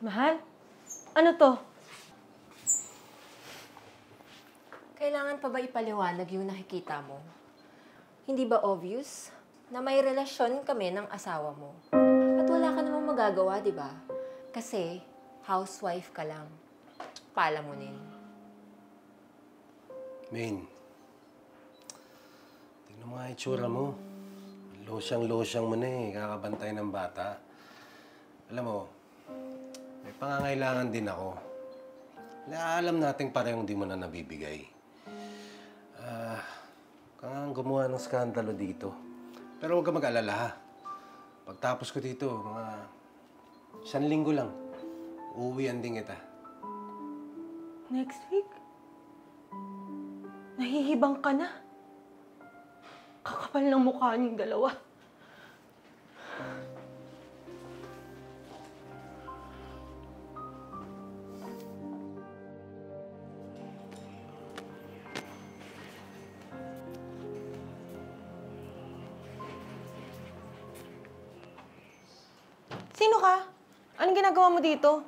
Mahal? Ano to? Kailangan pa ba ipaliwanag yung nakikita mo? Hindi ba obvious na may relasyon kami ng asawa mo? At wala ka namang magagawa, di ba? Kasi housewife ka lang. Palamunin. Main, tignan mo nga itsura mo. Losyang-losyang mo na eh, kakabantay ng bata. Alam mo, may pangangailangan din ako. Alam nating parehong di mo na nabibigay. Kailangan gumawa ng skandalo dito. Pero huwag ka mag-alala ha. Pagtapos ko dito, mga 1 linggo lang, uuwian din kita. Next week? Nahihibang ka na. Kakapal ng mukha niyong dalawa. Sino ka? Anong ginagawa mo dito?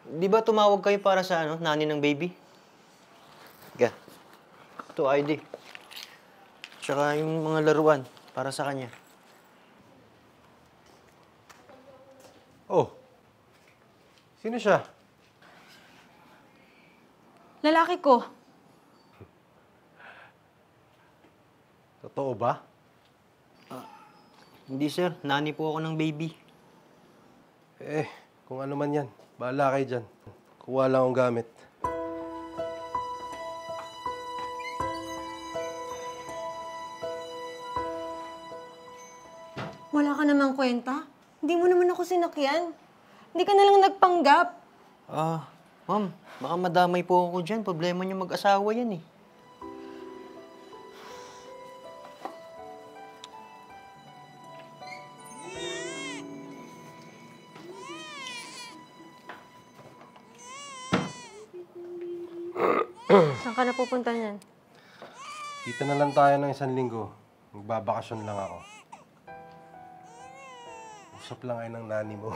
Di ba tumawag kayo para sa nani ng baby? Ga. Ito, ID. Tsaka yung mga laruan para sa kanya. Oh, sino siya? Lalaki ko. Totoo ba? Hindi, sir. Nani po ako ng baby. Kung ano man yan, bahala kayo dyan. Kuha lang akong gamit. Wala ka namang kwenta? Hindi mo naman ako sinakyan. Hindi ka na lang nagpanggap. Ma'am, baka madamay po ako dyan. Problema niyo mag-asawa yan eh. Saan ka na pupunta niyan? Dito na lang tayo ng 1 linggo. Magbabakasyon lang ako. Usap lang kayo ng nani mo.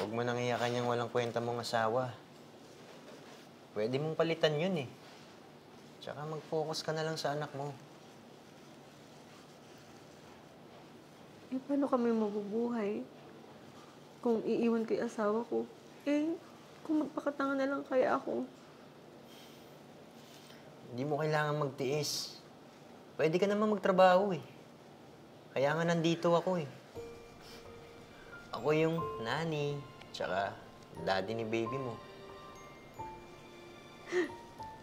Huwag mo nang iyakan yung walang kwenta mong asawa. Pwede mong palitan yun eh. Tsaka mag-focus ka na lang sa anak mo. Paano kami mabubuhay? Kung iiwan ko yung asawa ko, kung magpakatanga na lang kaya ako. Hindi mo kailangan magtiis. Pwede ka naman magtrabaho eh. Kaya nga nandito ako eh. Ako yung nani, tsaka daddy ni baby mo.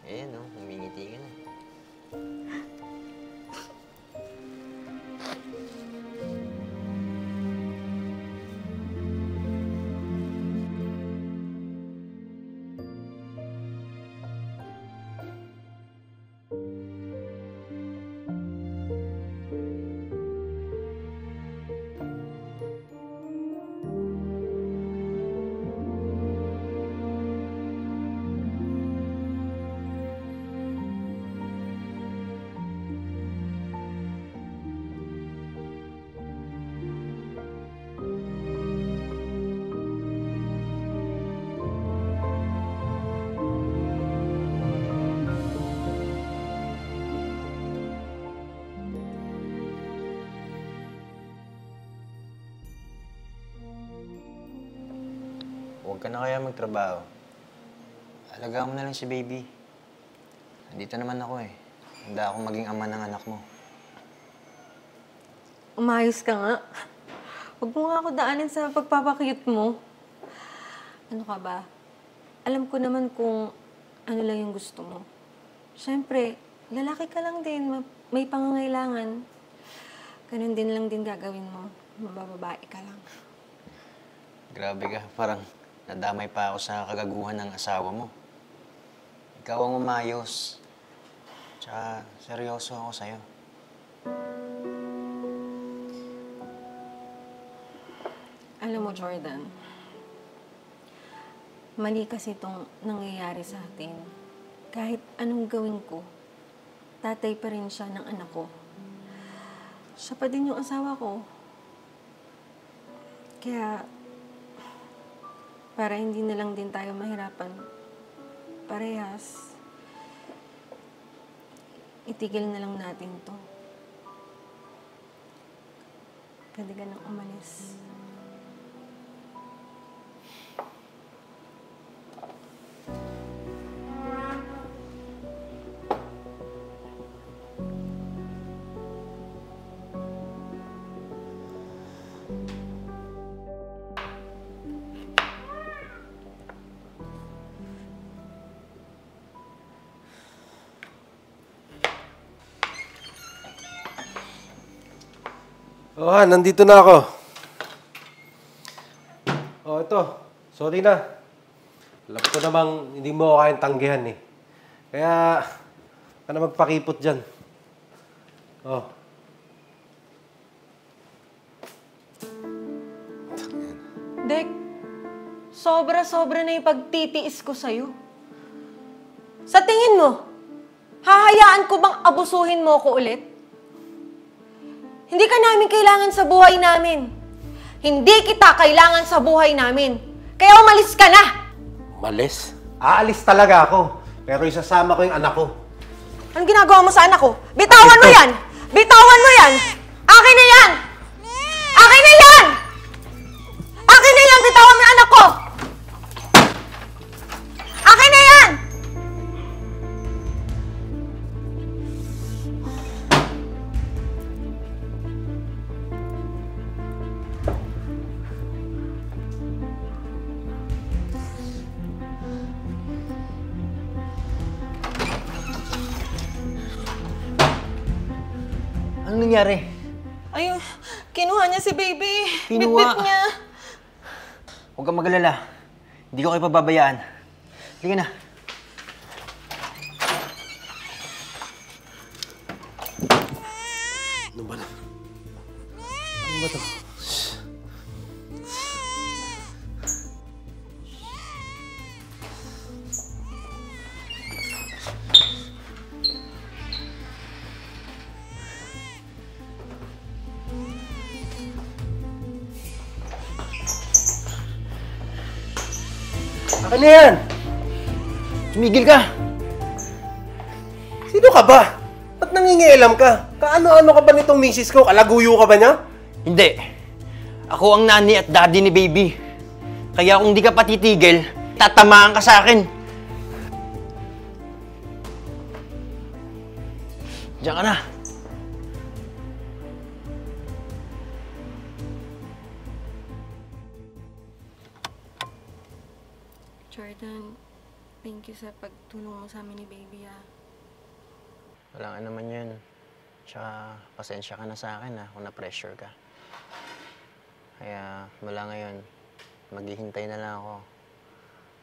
Ayan humingiti ka na. Huwag ka na kaya magtrabaho. Alagaan mo na lang si baby. Nandito naman ako eh. Handa akong maging ama ng anak mo. Umayos ka nga. Huwag mo nga ako daanin sa pagpapakiyot mo. Ano ka ba? Alam ko naman kung ano lang yung gusto mo. Siyempre, lalaki ka lang din. May pangangailangan. Ganun din lang din gagawin mo. Mabababae ka lang. Grabe ka. Parang nadamay pa ako sa kagaguhan ng asawa mo. Ikaw ang umayos. Tsaka seryoso ako sa'yo. Alam mo, Jordan, mali kasi itong nangyayari sa atin. Kahit anong gawin ko, tatay pa rin siya ng anak ko. Siya pa din yung asawa ko. Kaya, para hindi na lang din tayo mahirapan, parehas, itigil na lang natin to. Pwede ka nang umalis. Oh, Han, nandito na ako. Oh, ito. Sorry na. Alam ko namang hindi mo ako kayang tanggihan eh. Kaya, ka na magpakipot dyan. Oh. Dek, sobra-sobra na yung pagtitiis ko sa'yo. Sa tingin mo, hahayaan ko bang abusuhin mo ko ulit? Hindi ka namin kailangan sa buhay namin. Hindi kita kailangan sa buhay namin. Kaya umalis ka na! Malis? Aalis talaga ako. Pero isasama ko yung anak ko. Anong ginagawa mo sa anak ko? Bitawan mo yan! Bitawan mo yan! Akin na yan! Akin na yan! Akin na yan! Bitawan mo yung anak ko! Akin na yan! Anong nangyari? Ayun, kinuha niya si baby. Kinuha? Bitbit niya. Huwag kang mag-alala. Hindi ko kayo pababayaan. Sige na. Ano ba na? Ano ba ito? Akin na yan! Tumigil ka! Sino ka ba? Ba't nangingialam ka? Kaano-ano ka ba nitong misis ko? Kalaguyo ka ba niya? Hindi. Ako ang nani at daddy ni baby. Kaya kung di ka patitigil, tatamaan ka sa akin. Diyan ka na. Jordan, thank you sa pagtulong mo sa amin ni baby, ah. Wala nga naman yun. Tsaka, pasensya ka na sa akin kung na-pressure ka. Kaya, mula ngayon, maghihintay na lang ako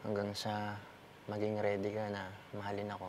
hanggang sa maging ready ka na mahalin ako.